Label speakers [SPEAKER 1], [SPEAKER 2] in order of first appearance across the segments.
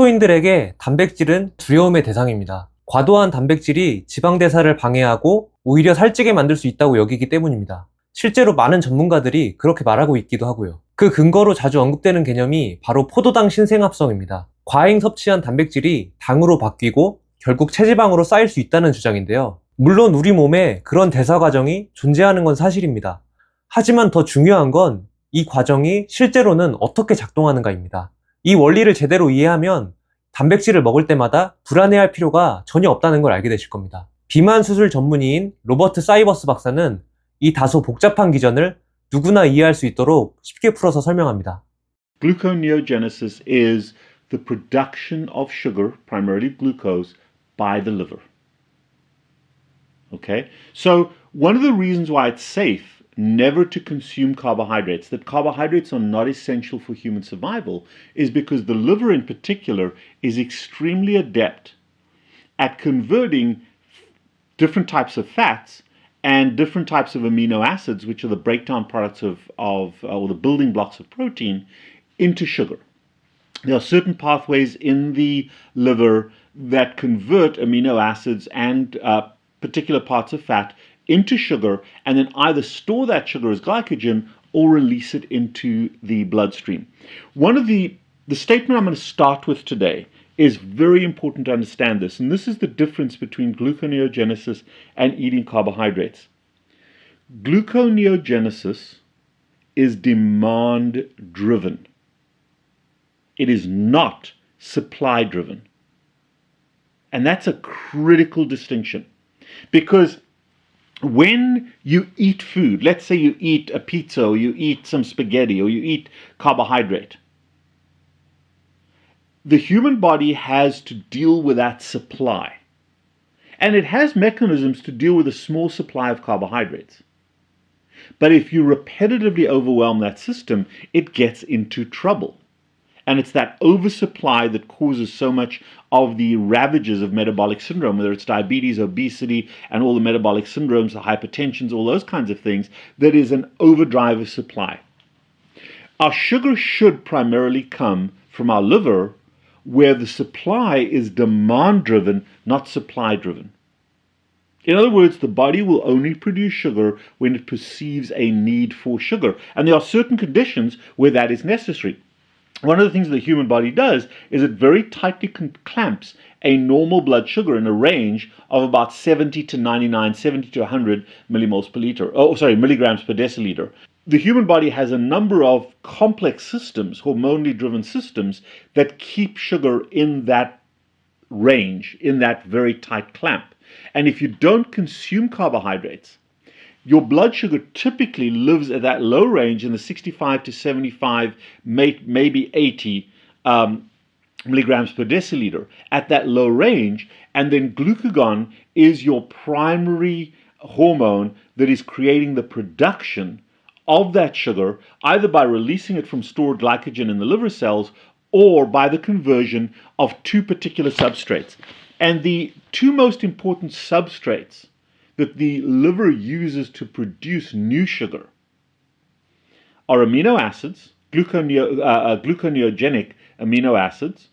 [SPEAKER 1] 케토인들에게 단백질은 두려움의 대상입니다. 과도한 단백질이 지방 대사를 방해하고 오히려 살찌게 만들 수 있다고 여기기 때문입니다. 실제로 많은 전문가들이 그렇게 말하고 있기도 하고요. 그 근거로 자주 언급되는 개념이 바로 포도당 신생합성입니다. 과잉 섭취한 단백질이 당으로 바뀌고 결국 체지방으로 쌓일 수 있다는 주장인데요. 물론 우리 몸에 그런 대사 과정이 존재하는 건 사실입니다. 하지만 더 중요한 건 이 과정이 실제로는 어떻게 작동하는가입니다. 이 원리를 제대로 이해하면 단백질을 먹을 때마다 불안해할 필요가 전혀 없다는 걸 알게 되실 겁니다. 비만 수술 전문의인 로버트 사이버스 박사는 이 다소 복잡한 기전을 누구나 이해할 수 있도록 쉽게 풀어서 설명합니다.
[SPEAKER 2] Gluconeogenesis is the production of sugar, primarily glucose, by the liver. Okay? So, one of the reasons why it's safe never to consume carbohydrates, that carbohydrates are not essential for human survival, is because the liver in particular is extremely adept at converting different types of fats and different types of amino acids, which are the breakdown products or the building blocks of protein, into sugar. There are certain pathways in the liver that convert amino acids and particular parts of fat into sugar and then either store that sugar as glycogen or release it into the bloodstream. One of the statement I'm going to start with today is very important to understand this, and this is the difference between gluconeogenesis and eating carbohydrates. Gluconeogenesis is demand driven. It is not supply driven. And that's a critical distinction, because when you eat food, let's say you eat a pizza or you eat some spaghetti or you eat carbohydrate, the human body has to deal with that supply. And it has mechanisms to deal with a small supply of carbohydrates. But if you repetitively overwhelm that system, it gets into trouble. And it's that oversupply that causes so much of the ravages of metabolic syndrome, whether it's diabetes, obesity, and all the metabolic syndromes, the hypertensions, all those kinds of things, that is an overdrive of supply. Our sugar should primarily come from our liver, where the supply is demand-driven, not supply-driven. In other words, the body will only produce sugar when it perceives a need for sugar. And there are certain conditions where that is necessary. One of the things the human body does is it very tightly clamps a normal blood sugar in a range of about 70 to 99, 70 to 100 millimoles per liter. Milligrams per deciliter. The human body has a number of complex systems, hormonally driven systems, that keep sugar in that range, in that very tight clamp. And if you don't consume carbohydrates, your blood sugar typically lives at that low range in the 65 to 75, maybe 80 milligrams per deciliter, at that low range. And then glucagon is your primary hormone that is creating the production of that sugar, either by releasing it from stored glycogen in the liver cells or by the conversion of two particular substrates. And the two most important substrates that the liver uses to produce new sugar are amino acids, gluconeogenic amino acids,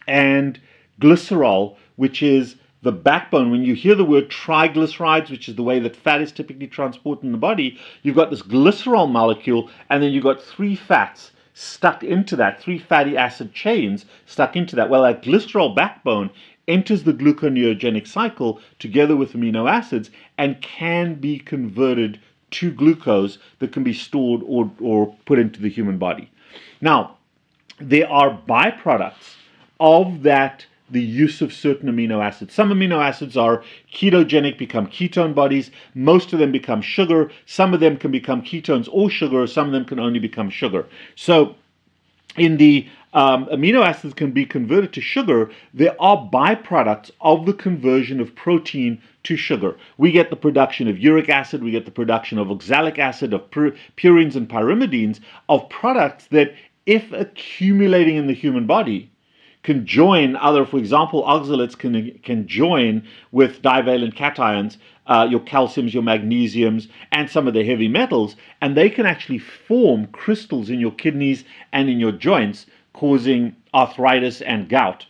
[SPEAKER 2] and glycerol, which is the backbone. When you hear the word triglycerides, which is the way that fat is typically transported in the body, you've got this glycerol molecule, and then you've got three fats stuck into that, three fatty acid chains stuck into that. Well, that glycerol backbone enters the gluconeogenic cycle together with amino acids and can be converted to glucose that can be stored or put into the human body. Now, there are byproducts of that, the use of certain amino acids. Some amino acids are ketogenic, become ketone bodies. Most of them become sugar. Some of them can become ketones or sugar. Some of them can only become sugar. So in the amino acids can be converted to sugar, there are byproducts of the conversion of protein to sugar. We get the production of uric acid, we get the production of oxalic acid, of purines and pyrimidines, of products that, if accumulating in the human body, can join other, for example, oxalates can join with divalent cations, your calciums, your magnesiums, and some of the heavy metals, and they can actually form crystals in your kidneys and in your joints, causing arthritis and gout.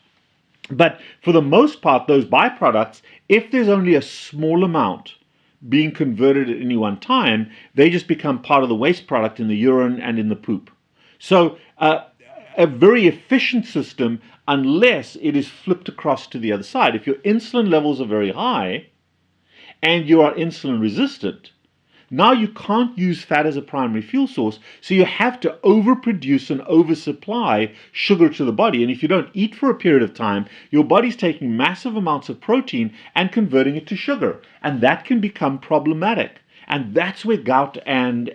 [SPEAKER 2] But for the most part, those byproducts, if there's only a small amount being converted at any one time, they just become part of the waste product in the urine and in the poop. So a very efficient system unless it is flipped across to the other side. If your insulin levels are very high and you are insulin resistant, now you can't use fat as a primary fuel source, so you have to overproduce and oversupply sugar to the body. And if you don't eat for a period of time, your body's taking massive amounts of protein and converting it to sugar. And that can become problematic. And that's where gout and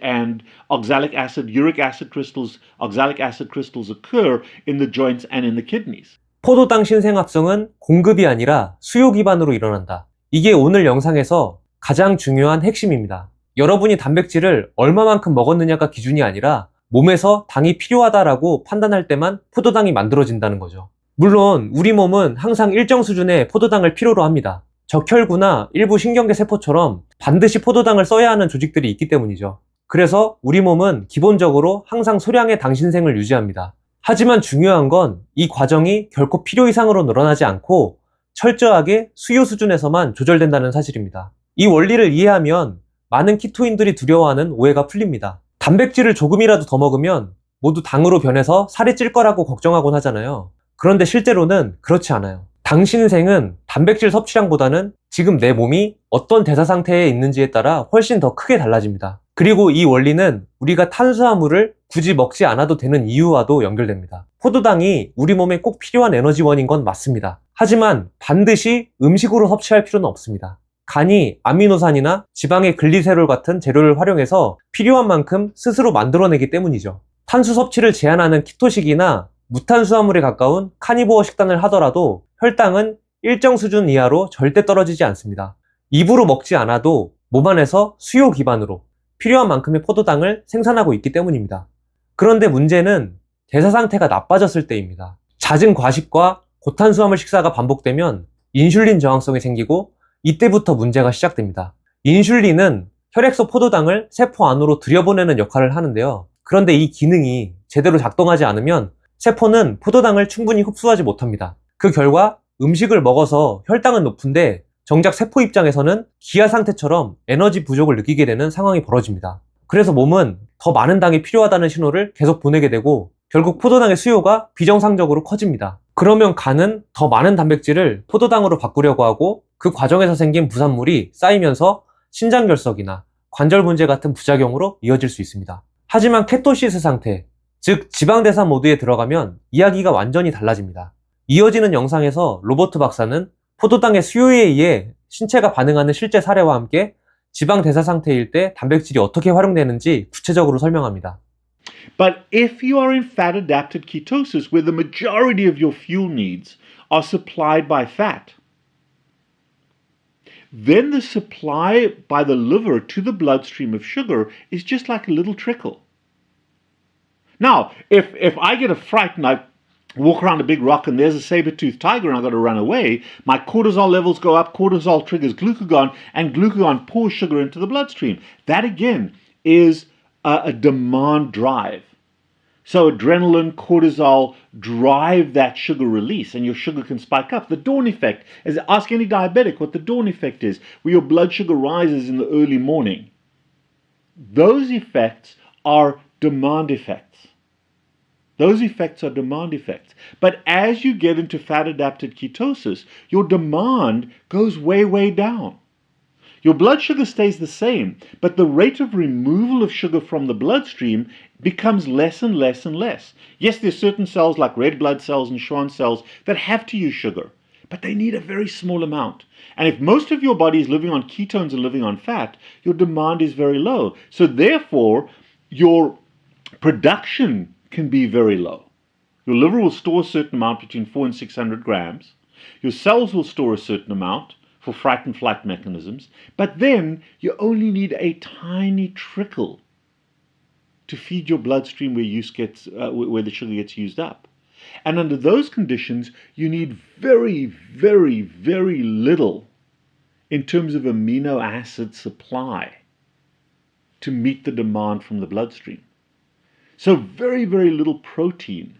[SPEAKER 2] oxalic acid, uric acid crystals, oxalic acid crystals occur in the joints and in the kidneys.
[SPEAKER 1] 포도당 신생합성은 공급이 아니라 수요 기반으로 일어난다. 이게 오늘 영상에서 가장 중요한 핵심입니다. 여러분이 단백질을 얼마만큼 먹었느냐가 기준이 아니라 몸에서 당이 필요하다라고 판단할 때만 포도당이 만들어진다는 거죠. 물론 우리 몸은 항상 일정 수준의 포도당을 필요로 합니다. 적혈구나 일부 신경계 세포처럼 반드시 포도당을 써야 하는 조직들이 있기 때문이죠. 그래서 우리 몸은 기본적으로 항상 소량의 당 신생을 유지합니다. 하지만 중요한 건 이 과정이 결코 필요 이상으로 늘어나지 않고 철저하게 수요 수준에서만 조절된다는 사실입니다. 이 원리를 이해하면 많은 키토인들이 두려워하는 오해가 풀립니다. 단백질을 조금이라도 더 먹으면 모두 당으로 변해서 살이 찔 거라고 걱정하곤 하잖아요. 그런데 실제로는 그렇지 않아요. 당 신생은 단백질 섭취량보다는 지금 내 몸이 어떤 대사 상태에 있는지에 따라 훨씬 더 크게 달라집니다. 그리고 이 원리는 우리가 탄수화물을 굳이 먹지 않아도 되는 이유와도 연결됩니다. 포도당이 우리 몸에 꼭 필요한 에너지원인 건 맞습니다. 하지만 반드시 음식으로 섭취할 필요는 없습니다. 간이 아미노산이나 지방의 글리세롤 같은 재료를 활용해서 필요한 만큼 스스로 만들어내기 때문이죠. 탄수 섭취를 제한하는 키토식이나 무탄수화물에 가까운 카니보어 식단을 하더라도 혈당은 일정 수준 이하로 절대 떨어지지 않습니다. 입으로 먹지 않아도 몸 안에서 수요 기반으로 필요한 만큼의 포도당을 생산하고 있기 때문입니다. 그런데 문제는 대사 상태가 나빠졌을 때입니다. 잦은 과식과 고탄수화물 식사가 반복되면 인슐린 저항성이 생기고 이때부터 문제가 시작됩니다. 인슐린은 혈액소 포도당을 세포 안으로 들여보내는 역할을 하는데요. 그런데 이 기능이 제대로 작동하지 않으면 세포는 포도당을 충분히 흡수하지 못합니다. 그 결과 음식을 먹어서 혈당은 높은데 정작 세포 입장에서는 기아 상태처럼 에너지 부족을 느끼게 되는 상황이 벌어집니다. 그래서 몸은 더 많은 당이 필요하다는 신호를 계속 보내게 되고 결국 포도당의 수요가 비정상적으로 커집니다. 그러면 간은 더 많은 단백질을 포도당으로 바꾸려고 하고 그 과정에서 생긴 부산물이 쌓이면서 신장결석이나 관절 문제 같은 부작용으로 이어질 수 있습니다. 하지만 케토시스 상태, 즉 지방대사 모드에 들어가면 이야기가 완전히 달라집니다. 이어지는 영상에서 로버트 박사는 포도당의 수요에 의해 신체가 반응하는 실제 사례와 함께 지방대사 상태일 때 단백질이 어떻게 활용되는지 구체적으로 설명합니다.
[SPEAKER 2] But if you are in fat-adapted ketosis, where the majority of your fuel needs are supplied by fat, then the supply by the liver to the bloodstream of sugar is just like a little trickle. Now, if I get a fright and I walk around a big rock and there's a saber-toothed tiger and I've got to run away, my cortisol levels go up, cortisol triggers glucagon, and glucagon pours sugar into the bloodstream. That, again, is a demand drive. So adrenaline, cortisol drive that sugar release and your sugar can spike up. The dawn effect, ask any diabetic what the dawn effect is, where your blood sugar rises in the early morning. Those effects are demand effects. Those effects are demand effects. But as you get into fat-adapted ketosis, your demand goes way, way down. Your blood sugar stays the same, but the rate of removal of sugar from the bloodstream becomes less and less and less. Yes, there's certain cells like red blood cells and Schwann cells that have to use sugar, but they need a very small amount. And if most of your body is living on ketones and living on fat, your demand is very low. So therefore, your production can be very low. Your liver will store a certain amount between 400 and 600 grams. Your cells will store a certain amount for fright and flight mechanisms, but then you only need a tiny trickle to feed your bloodstream where the sugar gets used up. And under those conditions, you need very, very, very little in terms of amino acid supply to meet the demand from the bloodstream. So very, very little protein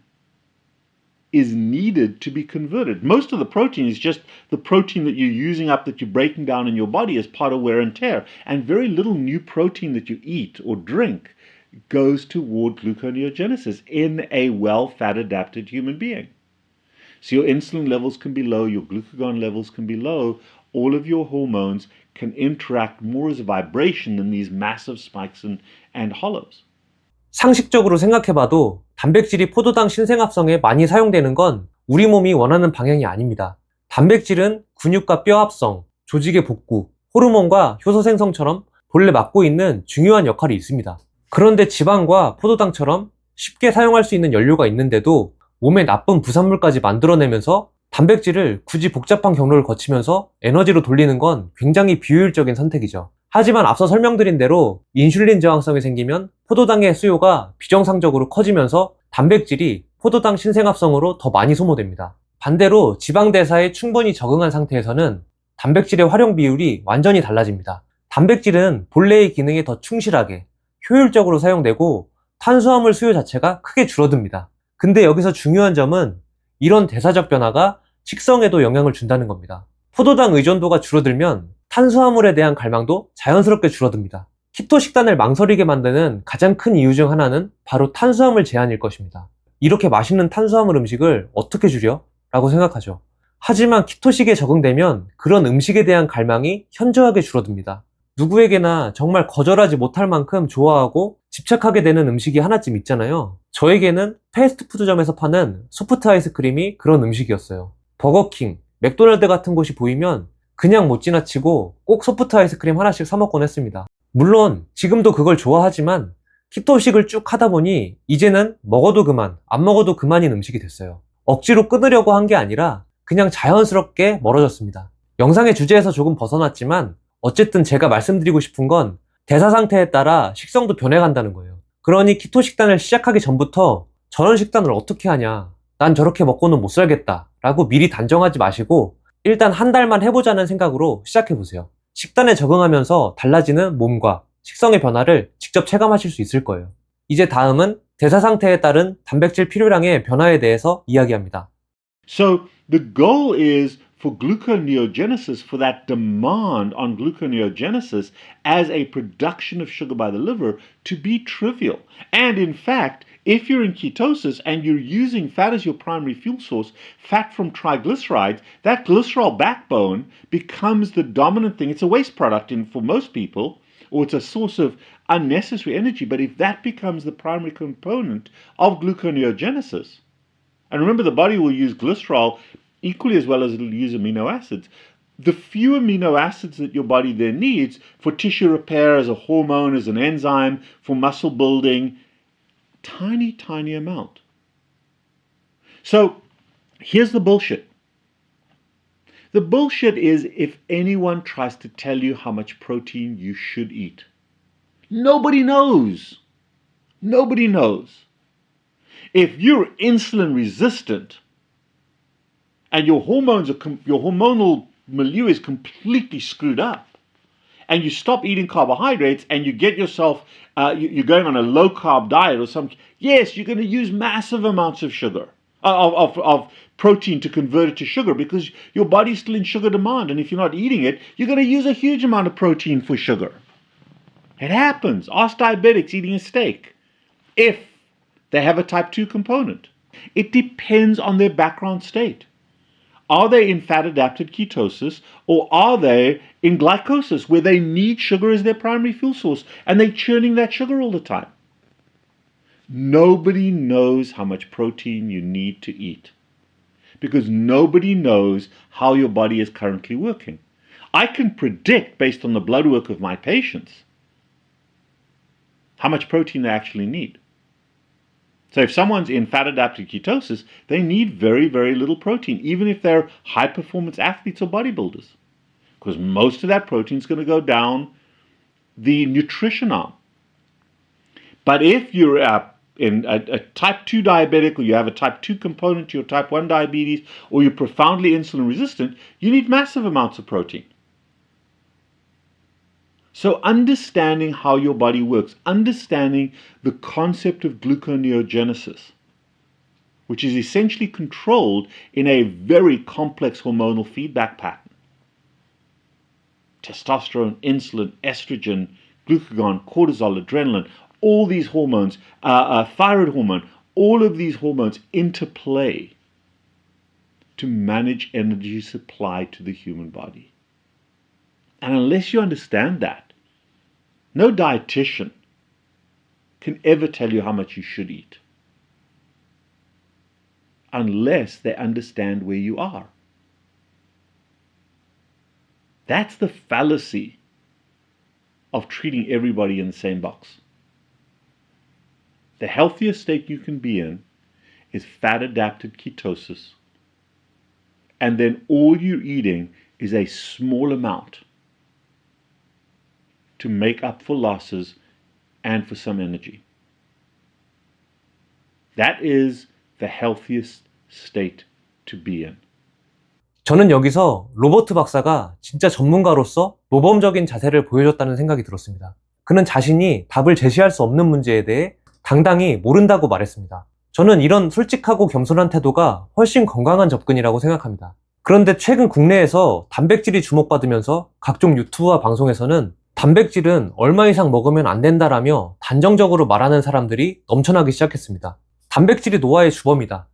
[SPEAKER 2] is needed to be converted. Most of the protein is just the protein that you're using up, that you're breaking down in your body as part of wear and tear. And very little new protein that you eat or drink goes toward gluconeogenesis in a well fat adapted human being. So your insulin levels can be low, your glucagon levels can be low, all of your hormones can interact more as a vibration than these massive spikes and hollows.
[SPEAKER 1] 상식적으로 생각해봐도 단백질이 포도당 신생합성에 많이 사용되는 건 우리 몸이 원하는 방향이 아닙니다. 단백질은 근육과 뼈 합성, 조직의 복구, 호르몬과 효소 생성처럼 본래 맡고 있는 중요한 역할이 있습니다. 그런데 지방과 포도당처럼 쉽게 사용할 수 있는 연료가 있는데도 몸에 나쁜 부산물까지 만들어내면서 단백질을 굳이 복잡한 경로를 거치면서 에너지로 돌리는 건 굉장히 비효율적인 선택이죠. 하지만 앞서 설명드린 대로 인슐린 저항성이 생기면 포도당의 수요가 비정상적으로 커지면서 단백질이 포도당 신생합성으로 더 많이 소모됩니다. 반대로 지방 대사에 충분히 적응한 상태에서는 단백질의 활용 비율이 완전히 달라집니다. 단백질은 본래의 기능에 더 충실하게 효율적으로 사용되고 탄수화물 수요 자체가 크게 줄어듭니다. 근데 여기서 중요한 점은 이런 대사적 변화가 식성에도 영향을 준다는 겁니다. 포도당 의존도가 줄어들면 탄수화물에 대한 갈망도 자연스럽게 줄어듭니다. 키토 식단을 망설이게 만드는 가장 큰 이유 중 하나는 바로 탄수화물 제한일 것입니다. 이렇게 맛있는 탄수화물 음식을 어떻게 줄여? 라고 생각하죠. 하지만 키토식에 적응되면 그런 음식에 대한 갈망이 현저하게 줄어듭니다. 누구에게나 정말 거절하지 못할 만큼 좋아하고 집착하게 되는 음식이 하나쯤 있잖아요. 저에게는 패스트푸드점에서 파는 소프트 아이스크림이 그런 음식이었어요. 버거킹, 맥도날드 같은 곳이 보이면 그냥 못 지나치고 꼭 소프트 아이스크림 하나씩 사 먹곤 했습니다. 물론 지금도 그걸 좋아하지만 키토식을 쭉 하다 보니 이제는 먹어도 그만, 안 먹어도 그만인 음식이 됐어요. 억지로 끊으려고 한 게 아니라 그냥 자연스럽게 멀어졌습니다. 영상의 주제에서 조금 벗어났지만 어쨌든 제가 말씀드리고 싶은 건 대사 상태에 따라 식성도 변해간다는 거예요. 그러니 키토 식단을 시작하기 전부터 저런 식단을 어떻게 하냐, 난 저렇게 먹고는 못 살겠다 라고 미리 단정하지 마시고 일단 한 달만 해보자는 생각으로 시작해보세요. 식단에 적응하면서 달라지는 몸과 식성의 변화를 직접 체감하실 수 있을 거예요. 이제 다음은 대사 상태에 따른 단백질 필요량의 변화에 대해서 이야기합니다.
[SPEAKER 2] So the goal is for gluconeogenesis, for that demand on gluconeogenesis as a production of sugar by the liver to be trivial. And in fact, if you're in ketosis and you're using fat as your primary fuel source, fat from triglycerides, that glycerol backbone becomes the dominant thing. It's a waste product for most people, or it's a source of unnecessary energy. But if that becomes the primary component of gluconeogenesis, and remember, the body will use glycerol equally as well as it'll use amino acids. The few amino acids that your body then needs for tissue repair, as a hormone, as an enzyme, for muscle building, tiny, tiny amount. So here's the bullshit. The bullshit is if anyone tries to tell you how much protein you should eat. Nobody knows. Nobody knows. If you're insulin resistant and your hormonal milieu is completely screwed up, and you stop eating carbohydrates and you get yourself, you're going on a low carb diet or something, yes, you're going to use massive amounts of sugar, of protein to convert it to sugar because your body's still in sugar demand. And if you're not eating it, you're going to use a huge amount of protein for sugar. It happens. Ask diabetics eating a steak if they have a type 2 component. It depends on their background state. Are they in fat-adapted ketosis, or are they in glycosis, where they need sugar as their primary fuel source, and they're churning that sugar all the time? Nobody knows how much protein you need to eat, because nobody knows how your body is currently working. I can predict, based on the blood work of my patients, how much protein they actually need. So if someone's in fat-adapted ketosis, they need very, very little protein, even if they're high-performance athletes or bodybuilders, because most of that protein is going to go down the nutrition arm. But if you're in a type 2 diabetic, or you have a type 2 component to your type 1 diabetes, or you're profoundly insulin resistant, you need massive amounts of protein. So understanding how your body works, understanding the concept of gluconeogenesis, which is essentially controlled in a very complex hormonal feedback pattern. Testosterone, insulin, estrogen, glucagon, cortisol, adrenaline, all these hormones, thyroid hormone, all of these hormones interplay to manage energy supply to the human body. And unless you understand that, no dietitian can ever tell you how much you should eat, unless they understand where you are. That's the fallacy of treating everybody in the same box. The healthiest state you can be in is fat-adapted ketosis, and then all you're eating is a small amount to make up for losses and for some energy. That is the healthiest state to be in.
[SPEAKER 1] 저는 여기서 로버트 박사가 진짜 전문가로서 모범적인 자세를 보여줬다는 생각이 들었습니다. 그는 자신이 답을 제시할 수 없는 문제에 대해 당당히 모른다고 말했습니다. 저는 이런 솔직하고 겸손한 태도가 훨씬 건강한 접근이라고 생각합니다. 그런데 최근 국내에서 단백질이 주목받으면서 각종 유튜브와 방송에서는 단백질은 얼마 이상 먹으면 안 된다라며 단정적으로 말하는 사람들이 넘쳐나기 시작했습니다. 단백질이 노화의 주범이다.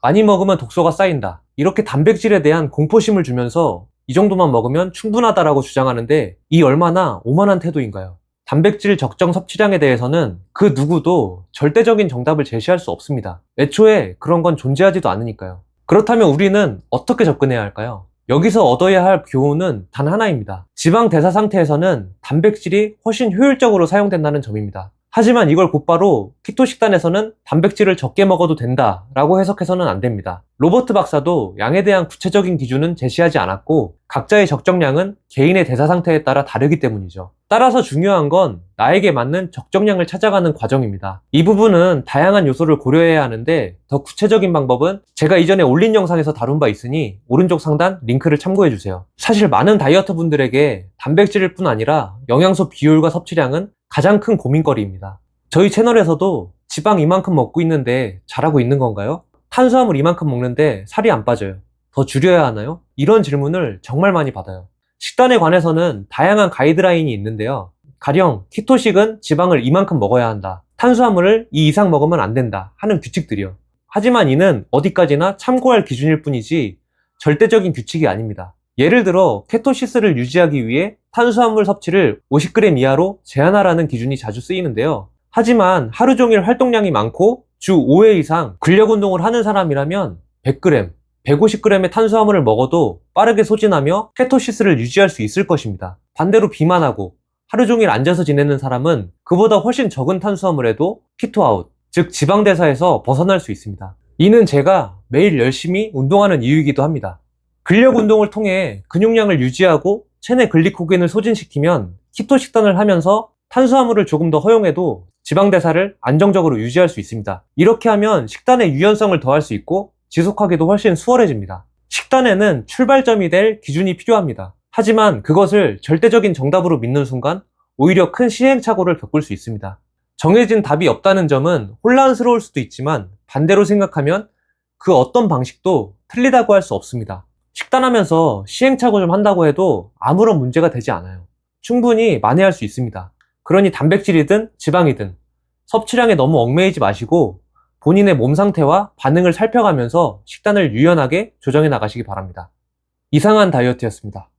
[SPEAKER 1] 많이 먹으면 독소가 쌓인다. 이렇게 단백질에 대한 공포심을 주면서 이 정도만 먹으면 충분하다라고 주장하는데 이 얼마나 오만한 태도인가요? 단백질 적정 섭취량에 대해서는 그 누구도 절대적인 정답을 제시할 수 없습니다. 애초에 그런 건 존재하지도 않으니까요. 그렇다면 우리는 어떻게 접근해야 할까요? 여기서 얻어야 할 교훈은 단 하나입니다. 지방 대사 상태에서는 단백질이 훨씬 효율적으로 사용된다는 점입니다. 하지만 이걸 곧바로 키토 식단에서는 단백질을 적게 먹어도 된다 라고 해석해서는 안 됩니다. 로버트 박사도 양에 대한 구체적인 기준은 제시하지 않았고 각자의 적정량은 개인의 대사 상태에 따라 다르기 때문이죠. 따라서 중요한 건 나에게 맞는 적정량을 찾아가는 과정입니다. 이 부분은 다양한 요소를 고려해야 하는데 더 구체적인 방법은 제가 이전에 올린 영상에서 다룬 바 있으니 오른쪽 상단 링크를 참고해주세요. 사실 많은 다이어터 분들에게 단백질일 뿐 아니라 영양소 비율과 섭취량은 가장 큰 고민거리입니다. 저희 채널에서도 지방 이만큼 먹고 있는데 잘하고 있는 건가요? 탄수화물 이만큼 먹는데 살이 안 빠져요. 더 줄여야 하나요? 이런 질문을 정말 많이 받아요. 식단에 관해서는 다양한 가이드라인이 있는데요. 가령 키토식은 지방을 이만큼 먹어야 한다. 탄수화물을 이 이상 먹으면 안 된다 하는 규칙들이요. 하지만 이는 어디까지나 참고할 기준일 뿐이지 절대적인 규칙이 아닙니다. 예를 들어 케토시스를 유지하기 위해 탄수화물 섭취를 50g 이하로 제한하라는 기준이 자주 쓰이는데요. 하지만 하루 종일 활동량이 많고 주 5회 이상 근력 운동을 하는 사람이라면 100g, 150g의 탄수화물을 먹어도 빠르게 소진하며 케토시스를 유지할 수 있을 것입니다. 반대로 비만하고 하루 종일 앉아서 지내는 사람은 그보다 훨씬 적은 탄수화물에도 키토아웃, 즉 지방대사에서 벗어날 수 있습니다. 이는 제가 매일 열심히 운동하는 이유이기도 합니다. 근력 운동을 통해 근육량을 유지하고 체내 글리코겐을 소진시키면 키토 식단을 하면서 탄수화물을 조금 더 허용해도 지방대사를 안정적으로 유지할 수 있습니다. 이렇게 하면 식단의 유연성을 더할 수 있고 지속하기도 훨씬 수월해집니다. 식단에는 출발점이 될 기준이 필요합니다. 하지만 그것을 절대적인 정답으로 믿는 순간 오히려 큰 시행착오를 겪을 수 있습니다. 정해진 답이 없다는 점은 혼란스러울 수도 있지만 반대로 생각하면 그 어떤 방식도 틀리다고 할 수 없습니다. 식단하면서 시행착오 좀 한다고 해도 아무런 문제가 되지 않아요. 충분히 만회할 수 있습니다. 그러니 단백질이든 지방이든 섭취량에 너무 얽매이지 마시고 본인의 몸 상태와 반응을 살펴가면서 식단을 유연하게 조정해 나가시기 바랍니다. 이상한 다이어트였습니다.